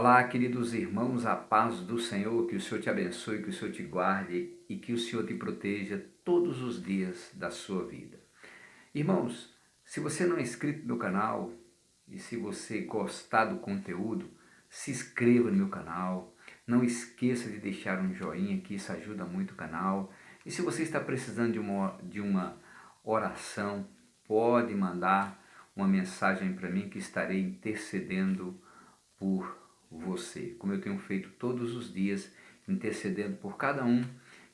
Olá, queridos irmãos, a paz do Senhor, que o Senhor te abençoe, que o Senhor te guarde e que o Senhor te proteja todos os dias da sua vida. Irmãos, se você não é inscrito no meu canal e se você gostar do conteúdo, se inscreva no meu canal, não esqueça de deixar um joinha, que isso ajuda muito o canal. E se você está precisando de uma oração, pode mandar uma mensagem para mim que estarei intercedendo por você, como eu tenho feito todos os dias, intercedendo por cada um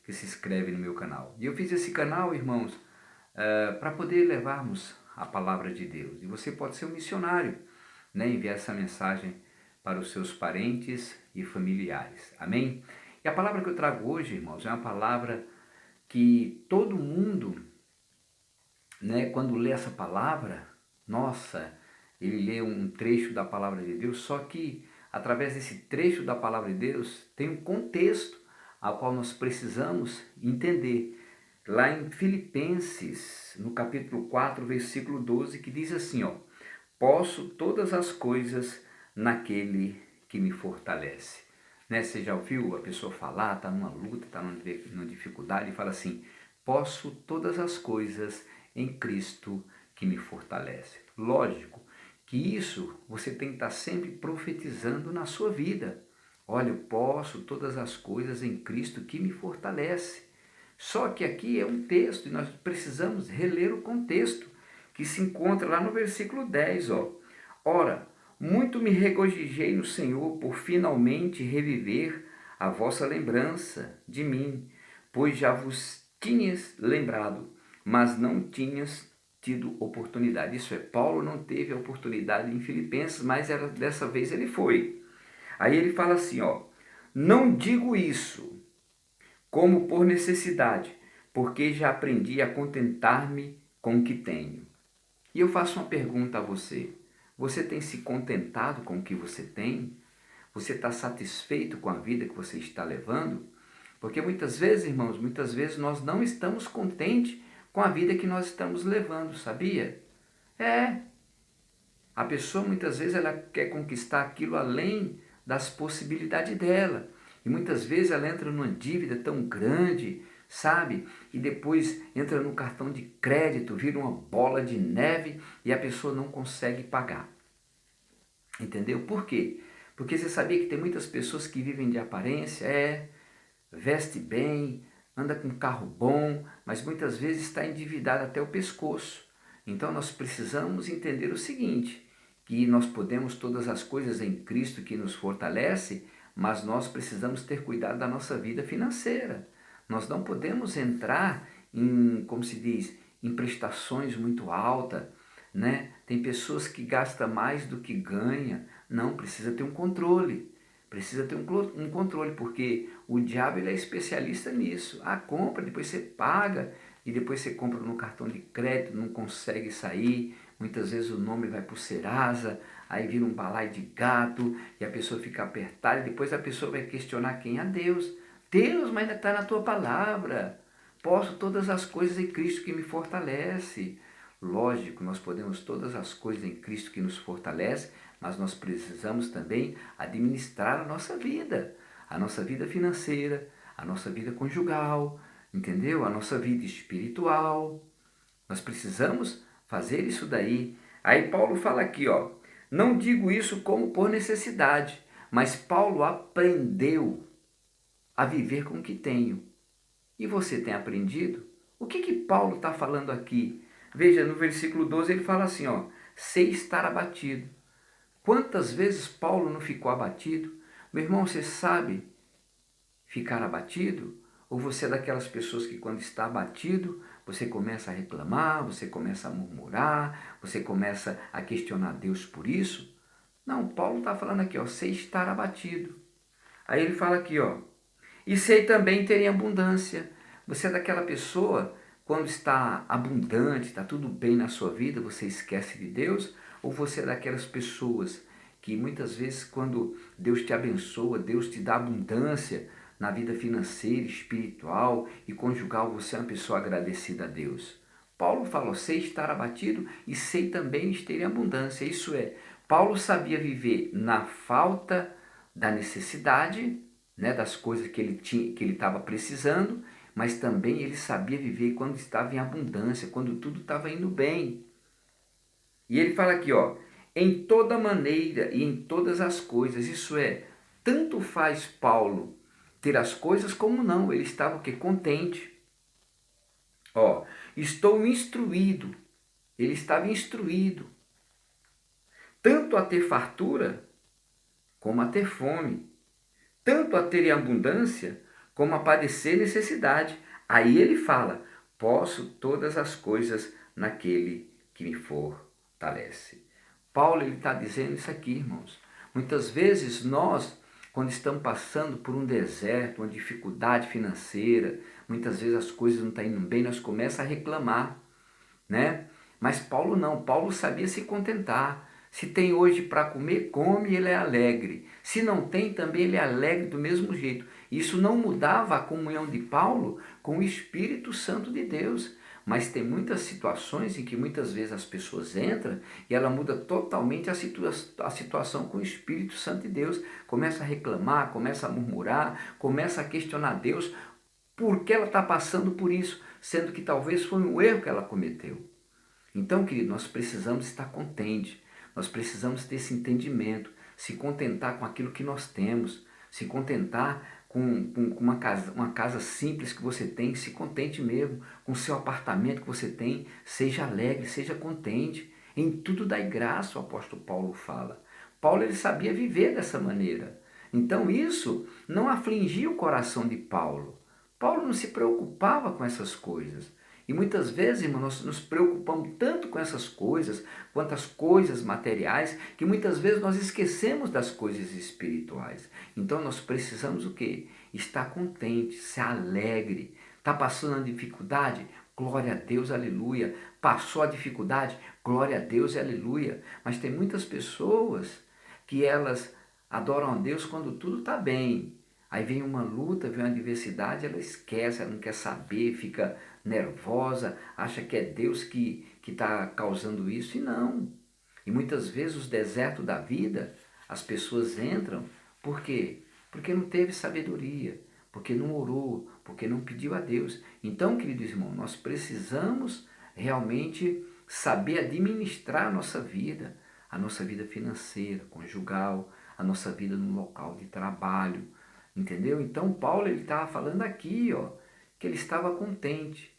que se inscreve no meu canal. E eu fiz esse canal, irmãos, para poder levarmos a palavra de Deus. E você pode ser um missionário, né? Enviar essa mensagem para os seus parentes e familiares. Amém? E a palavra que eu trago hoje, irmãos, é uma palavra que todo mundo, né, quando lê essa palavra, nossa, ele lê um trecho da palavra de Deus, só que através desse trecho da palavra de Deus tem um contexto ao qual nós precisamos entender. Lá em Filipenses, no capítulo 4, versículo 12, que diz assim, ó: posso todas as coisas naquele que me fortalece. Né? Você já ouviu a pessoa falar, está numa luta, está numa dificuldade e fala assim: posso todas as coisas em Cristo que me fortalece. Lógico que isso você tem que estar sempre profetizando na sua vida. Olha, eu posso todas as coisas em Cristo que me fortalece. Só que aqui é um texto e nós precisamos reler o contexto que se encontra lá no versículo 10. Ó. Ora, muito me regozijei no Senhor por finalmente reviver a vossa lembrança de mim, pois já vos tinhas lembrado, mas não tinhas tido oportunidade. Isso é, Paulo não teve a oportunidade em Filipenses, mas dessa vez ele foi. Aí ele fala assim, ó: não digo isso como por necessidade, porque já aprendi a contentar-me com o que tenho. E eu faço uma pergunta a você: você tem se contentado com o que você tem? Você está satisfeito com a vida que você está levando? Porque muitas vezes, irmãos, muitas vezes nós não estamos contentes com a vida que nós estamos levando, sabia? É, a pessoa muitas vezes ela quer conquistar aquilo além das possibilidades dela. E muitas vezes ela entra numa dívida tão grande, sabe? E depois entra no cartão de crédito, vira uma bola de neve e a pessoa não consegue pagar. Entendeu? Por quê? Porque você sabia que tem muitas pessoas que vivem de aparência, veste bem, anda com um carro bom, mas muitas vezes está endividado até o pescoço. Então nós precisamos entender o seguinte, que nós podemos todas as coisas em Cristo que nos fortalece, mas nós precisamos ter cuidado da nossa vida financeira. Nós não podemos entrar em, como se diz, em prestações muito altas, né? Tem pessoas que gastam mais do que ganha. Não, precisa ter um controle. Precisa ter um controle, porque o diabo ele é especialista nisso. Ah, compra, depois você paga, e depois você compra no cartão de crédito, não consegue sair. Muitas vezes o nome vai para o Serasa, aí vira um balaio de gato, e a pessoa fica apertada, e depois a pessoa vai questionar quem? A Deus. Deus, mas ainda está na tua palavra. Posso todas as coisas em Cristo que me fortalece. Lógico, nós podemos todas as coisas em Cristo que nos fortalece, mas nós precisamos também administrar a nossa vida financeira, a nossa vida conjugal, entendeu? A nossa vida espiritual. Nós precisamos fazer isso daí. Aí Paulo fala aqui, ó: não digo isso como por necessidade, mas Paulo aprendeu a viver com o que tenho. E você tem aprendido? O que Paulo está falando aqui? Veja, no versículo 12 ele fala assim, ó: sei estar abatido. Quantas vezes Paulo não ficou abatido? Meu irmão, você sabe ficar abatido? Ou você é daquelas pessoas que quando está abatido, você começa a reclamar, você começa a murmurar, você começa a questionar Deus por isso? Não, Paulo está falando aqui, ó: sei estar abatido. Aí ele fala aqui, ó: e sei também ter em abundância. Você é daquela pessoa, quando está abundante, está tudo bem na sua vida, você esquece de Deus? Ou você é daquelas pessoas que muitas vezes quando Deus te abençoa, Deus te dá abundância na vida financeira, espiritual e conjugal, você é uma pessoa agradecida a Deus? Paulo falou: sei estar abatido e sei também ter em abundância. Isso é, Paulo sabia viver na falta da necessidade, né, das coisas que ele tinha, que ele estava precisando, mas também ele sabia viver quando estava em abundância, quando tudo estava indo bem. E ele fala aqui, ó, em toda maneira e em todas as coisas, isso é, tanto faz Paulo ter as coisas como não, ele estava o quê? Contente. Ó, estou instruído, ele estava instruído, tanto a ter fartura como a ter fome, tanto a ter em abundância como a padecer necessidade. Aí ele fala, posso todas as coisas naquele que me fortalece. Paulo está dizendo isso aqui, irmãos. Muitas vezes nós, quando estamos passando por um deserto, uma dificuldade financeira, muitas vezes as coisas não estão indo bem, nós começamos a reclamar, né? Mas Paulo não, Paulo sabia se contentar. Se tem hoje para comer, come, ele é alegre. Se não tem, também ele é alegre do mesmo jeito. Isso não mudava a comunhão de Paulo com o Espírito Santo de Deus. Mas tem muitas situações em que muitas vezes as pessoas entram e ela muda totalmente a situação com o Espírito Santo de Deus. Começa a reclamar, começa a murmurar, começa a questionar Deus por que ela está passando por isso, sendo que talvez foi um erro que ela cometeu. Então, querido, nós precisamos estar contentes, nós precisamos ter esse entendimento, se contentar com aquilo que nós temos, se contentar com uma casa simples que você tem, se contente mesmo, com o seu apartamento que você tem, seja alegre, seja contente, em tudo dai graça, o apóstolo Paulo fala. Paulo ele sabia viver dessa maneira, então isso não afligia o coração de Paulo. Paulo não se preocupava com essas coisas. E muitas vezes, irmão, nós nos preocupamos tanto com essas coisas, quanto as coisas materiais, que muitas vezes nós esquecemos das coisas espirituais. Então nós precisamos o quê? Estar contente, ser alegre. Está passando a dificuldade? Glória a Deus, aleluia. Passou a dificuldade? Glória a Deus e aleluia. Mas tem muitas pessoas que elas adoram a Deus quando tudo está bem. Aí vem uma luta, vem uma adversidade, ela esquece, ela não quer saber, fica nervosa, acha que é Deus que está causando isso, e não. E muitas vezes os desertos da vida, as pessoas entram, por quê? Porque não teve sabedoria, porque não orou, porque não pediu a Deus. Então, queridos irmãos, nós precisamos realmente saber administrar a nossa vida financeira, conjugal, a nossa vida no local de trabalho, entendeu? Então Paulo ele estava falando aqui, ó, que ele estava contente.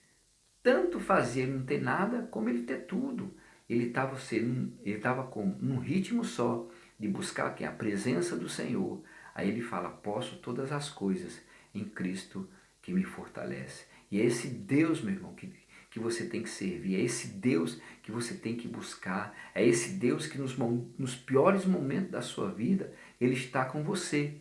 Tanto fazer não ter nada, como ele ter tudo. Ele estava com um ritmo só de buscar aqui a presença do Senhor. Aí ele fala, posso todas as coisas em Cristo que me fortalece. E é esse Deus, meu irmão, que você tem que servir. É esse Deus que você tem que buscar. É esse Deus que nos piores momentos da sua vida, Ele está com você.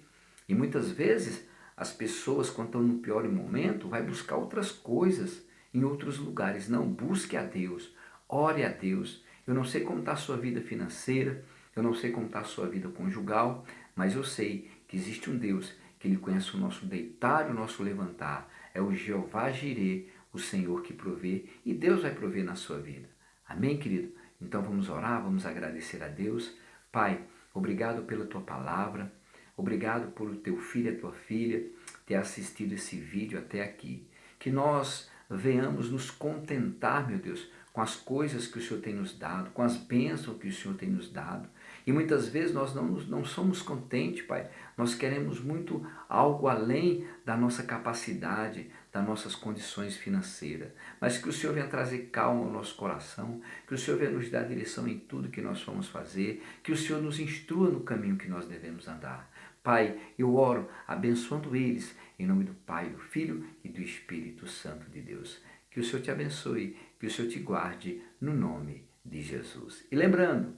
E muitas vezes as pessoas, quando estão no pior momento, vai buscar outras coisas em outros lugares. Não, busque a Deus, ore a Deus. Eu não sei como está a sua vida financeira, eu não sei como está a sua vida conjugal, mas eu sei que existe um Deus que Ele conhece o nosso deitar e o nosso levantar. É o Jeová Jirê, o Senhor que provê, e Deus vai prover na sua vida. Amém, querido? Então vamos orar, vamos agradecer a Deus. Pai, obrigado pela Tua palavra, obrigado por o Teu filho e a Tua filha ter assistido esse vídeo até aqui. Que nós venhamos nos contentar, meu Deus, com as coisas que o Senhor tem nos dado, com as bênçãos que o Senhor tem nos dado. E muitas vezes nós não somos contentes, Pai. Nós queremos muito algo além da nossa capacidade, das nossas condições financeiras. Mas que o Senhor venha trazer calma ao nosso coração, que o Senhor venha nos dar direção em tudo que nós vamos fazer, que o Senhor nos instrua no caminho que nós devemos andar. Pai, eu oro abençoando eles, em nome do Pai, do Filho e do Espírito Santo de Deus. Que o Senhor te abençoe, que o Senhor te guarde, no nome de Jesus. E lembrando,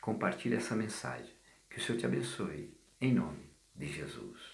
compartilhe essa mensagem. Que o Senhor te abençoe, em nome de Jesus.